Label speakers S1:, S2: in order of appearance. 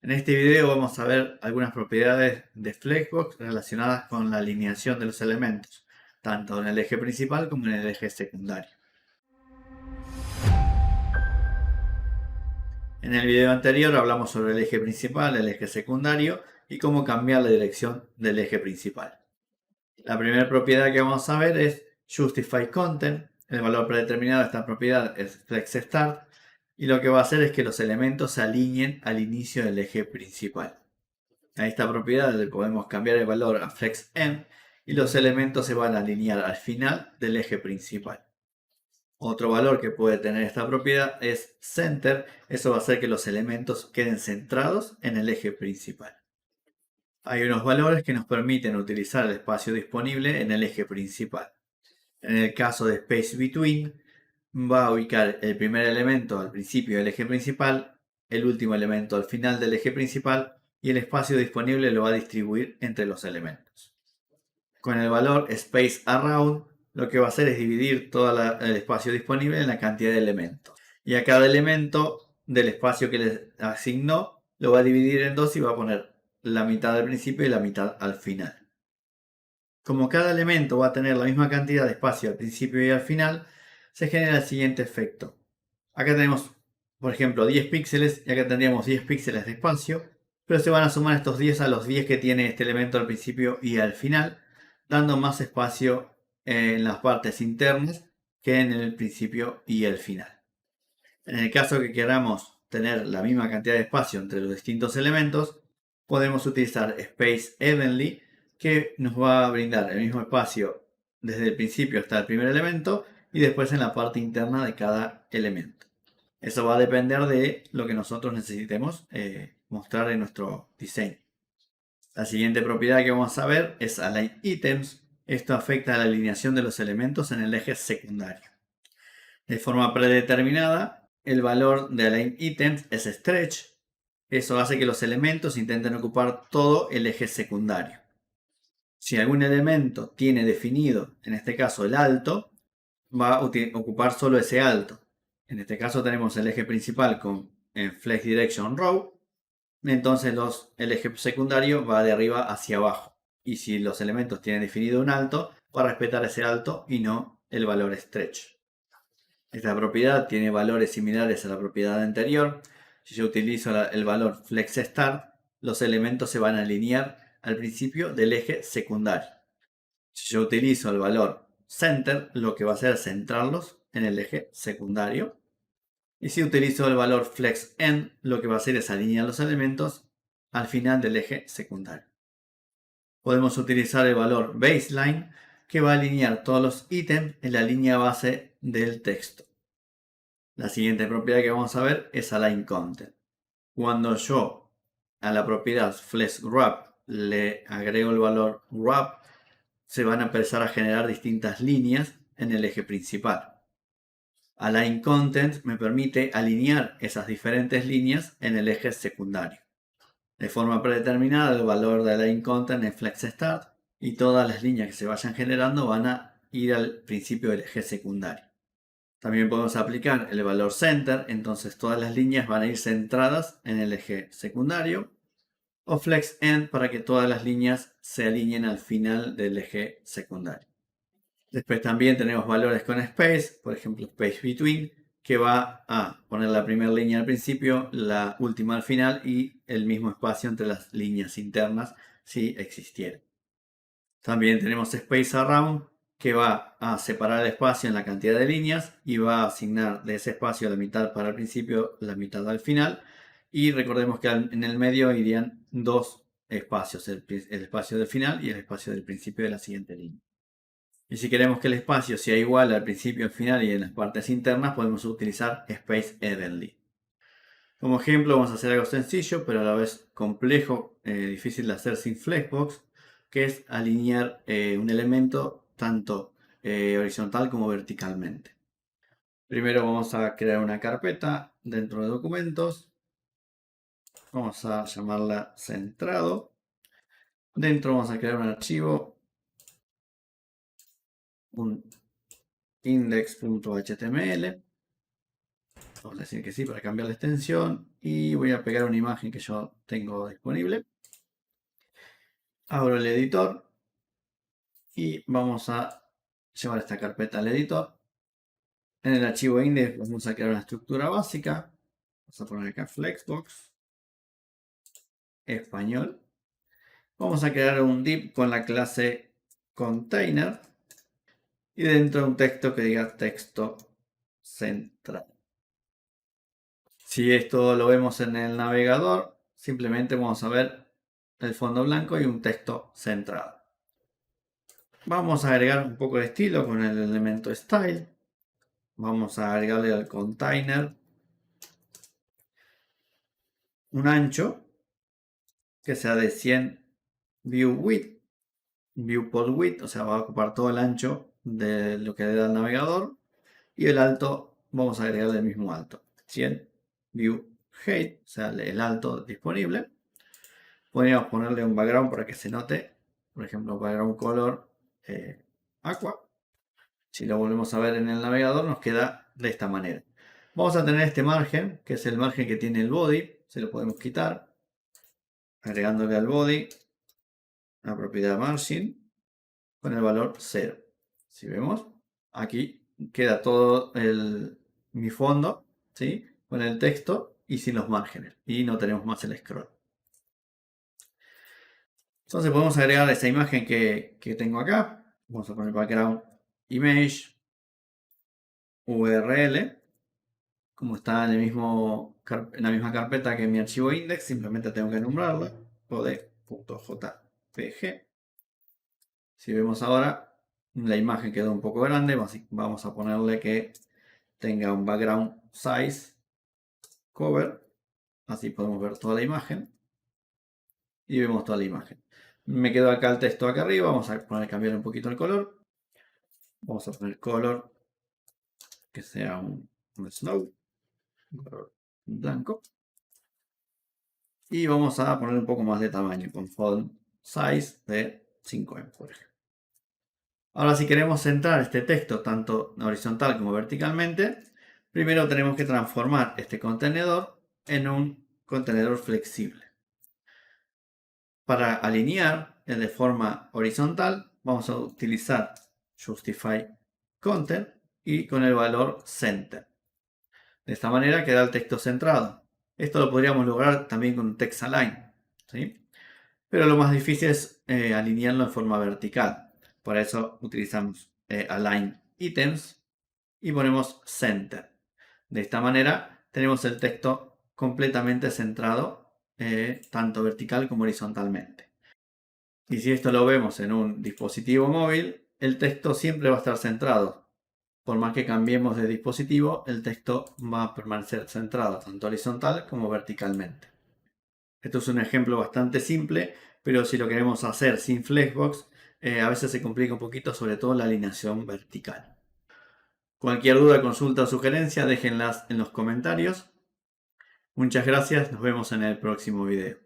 S1: En este video vamos a ver algunas propiedades de Flexbox relacionadas con la alineación de los elementos, tanto en el eje principal como en el eje secundario. En el video anterior hablamos sobre el eje principal, el eje secundario y cómo cambiar la dirección del eje principal. La primera propiedad que vamos a ver es Justify Content. El valor predeterminado de esta propiedad es FlexStart y lo que va a hacer es que los elementos se alineen al inicio del eje principal. A esta propiedad le podemos cambiar el valor a FlexEnd y los elementos se van a alinear al final del eje principal. Otro valor que puede tener esta propiedad es Center. Eso va a hacer que los elementos queden centrados en el eje principal. Hay unos valores que nos permiten utilizar el espacio disponible en el eje principal. En el caso de Space Between, va a ubicar el primer elemento al principio del eje principal, el último elemento al final del eje principal y el espacio disponible lo va a distribuir entre los elementos. Con el valor SpaceAround, lo que va a hacer es dividir todo el espacio disponible en la cantidad de elementos. Y a cada elemento del espacio que le asignó, lo va a dividir en dos y va a poner la mitad al principio y la mitad al final. Como cada elemento va a tener la misma cantidad de espacio al principio y al final, se genera el siguiente efecto. Acá tenemos, por ejemplo, 10 píxeles y acá tendríamos 10 píxeles de espacio, pero se van a sumar estos 10 a los 10 que tiene este elemento al principio y al final, dando más espacio en las partes internas que en el principio y el final. En el caso que queramos tener la misma cantidad de espacio entre los distintos elementos, podemos utilizar Space Evenly, que nos va a brindar el mismo espacio desde el principio hasta el primer elemento y después en la parte interna de cada elemento. Eso va a depender de lo que nosotros necesitemos mostrar en nuestro diseño. La siguiente propiedad que vamos a ver es Align Items. Esto afecta a la alineación de los elementos en el eje secundario. De forma predeterminada, el valor de Align Items es Stretch. Eso hace que los elementos intenten ocupar todo el eje secundario. Si algún elemento tiene definido, en este caso el alto, va a ocupar solo ese alto. En este caso tenemos el eje principal con Flex Direction Row, entonces el eje secundario va de arriba hacia abajo. Y si los elementos tienen definido un alto, va a respetar ese alto y no el valor Stretch. Esta propiedad tiene valores similares a la propiedad anterior. Si yo utilizo el valor FlexStart, los elementos se van a alinear al principio del eje secundario. Si yo utilizo el valor Center, lo que va a hacer es centrarlos en el eje secundario. Y si utilizo el valor FlexEnd, lo que va a hacer es alinear los elementos al final del eje secundario. Podemos utilizar el valor Baseline, que va a alinear todos los ítems en la línea base del texto. La siguiente propiedad que vamos a ver es Align Content. Cuando yo a la propiedad FlexWrap le agrego el valor Wrap, se van a empezar a generar distintas líneas en el eje principal. Align Content me permite alinear esas diferentes líneas en el eje secundario. De forma predeterminada, el valor de Align Content es FlexStart y todas las líneas que se vayan generando van a ir al principio del eje secundario. También podemos aplicar el valor Center, entonces todas las líneas van a ir centradas en el eje secundario. O FlexEnd para que todas las líneas se alineen al final del eje secundario. Después también tenemos valores con Space, por ejemplo Space Between, que va a poner la primera línea al principio, la última al final y el mismo espacio entre las líneas internas si existiera. También tenemos Space Around, que va a separar el espacio en la cantidad de líneas y va a asignar de ese espacio la mitad para el principio, la mitad al final. Y recordemos que en el medio irían dos espacios, el espacio del final y el espacio del principio de la siguiente línea. Y si queremos que el espacio sea igual al principio, al final y en las partes internas, podemos utilizar Space Evenly. Como ejemplo vamos a hacer algo sencillo, pero a la vez complejo, difícil de hacer sin Flexbox, que es alinear un elemento tanto horizontal como verticalmente. Primero vamos a crear una carpeta dentro de documentos. Vamos a llamarla centrado. Dentro vamos a crear un archivo, un index.html. Vamos a decir que sí para cambiar la extensión. Y voy a pegar una imagen que yo tengo disponible. Abro el editor. Y vamos a llevar esta carpeta al editor. En el archivo index vamos a crear una estructura básica. Vamos a poner acá Flexbox. Español. Vamos a crear un div con la clase container. Y dentro un texto que diga texto central. Si esto lo vemos en el navegador, simplemente vamos a ver el fondo blanco y un texto centrado. Vamos a agregar un poco de estilo con el elemento style. Vamos a agregarle al container un ancho que sea de 100 view width, viewport width, o sea, va a ocupar todo el ancho de lo que le da el navegador. Y el alto, vamos a agregarle el mismo alto, 100 view height, o sea, el alto disponible. Podríamos ponerle un background para que se note, por ejemplo, background color aqua. Si lo volvemos a ver en el navegador, nos queda de esta manera. Vamos a tener este margen, que es el margen que tiene el body. Se lo podemos quitar, agregándole al body la propiedad margin con el valor 0. Si vemos, aquí queda todo mi fondo, ¿sí? Con el texto y sin los márgenes. Y no tenemos más el scroll. Entonces podemos agregar esa imagen que tengo acá. Vamos a poner background image URL. Como está en la misma carpeta que mi archivo index, simplemente tengo que nombrarla. Body.jpg. Si vemos ahora, la imagen quedó un poco grande. Vamos a ponerle que tenga un background size cover. Así podemos ver toda la imagen. Y vemos toda la imagen. Me quedó acá el texto acá arriba. Vamos a cambiar un poquito el color. Vamos a poner color que sea un snow, un color blanco. Y vamos a poner un poco más de tamaño con font size de 5M, por ejemplo. Ahora, si queremos centrar este texto tanto horizontal como verticalmente, primero tenemos que transformar este contenedor en un contenedor flexible. Para alinear de forma horizontal, vamos a utilizar Justify Content y con el valor Center. De esta manera queda el texto centrado. Esto lo podríamos lograr también con Text Align, ¿sí? Pero lo más difícil es alinearlo en forma vertical. Por eso utilizamos Align Items y ponemos Center. De esta manera tenemos el texto completamente centrado, tanto vertical como horizontalmente. Y si esto lo vemos en un dispositivo móvil, el texto siempre va a estar centrado. Por más que cambiemos de dispositivo, el texto va a permanecer centrado, tanto horizontal como verticalmente. Esto es un ejemplo bastante simple, pero si lo queremos hacer sin Flexbox, a veces se complica un poquito, sobre todo la alineación vertical. Cualquier duda, consulta o sugerencia, déjenlas en los comentarios. Muchas gracias, nos vemos en el próximo video.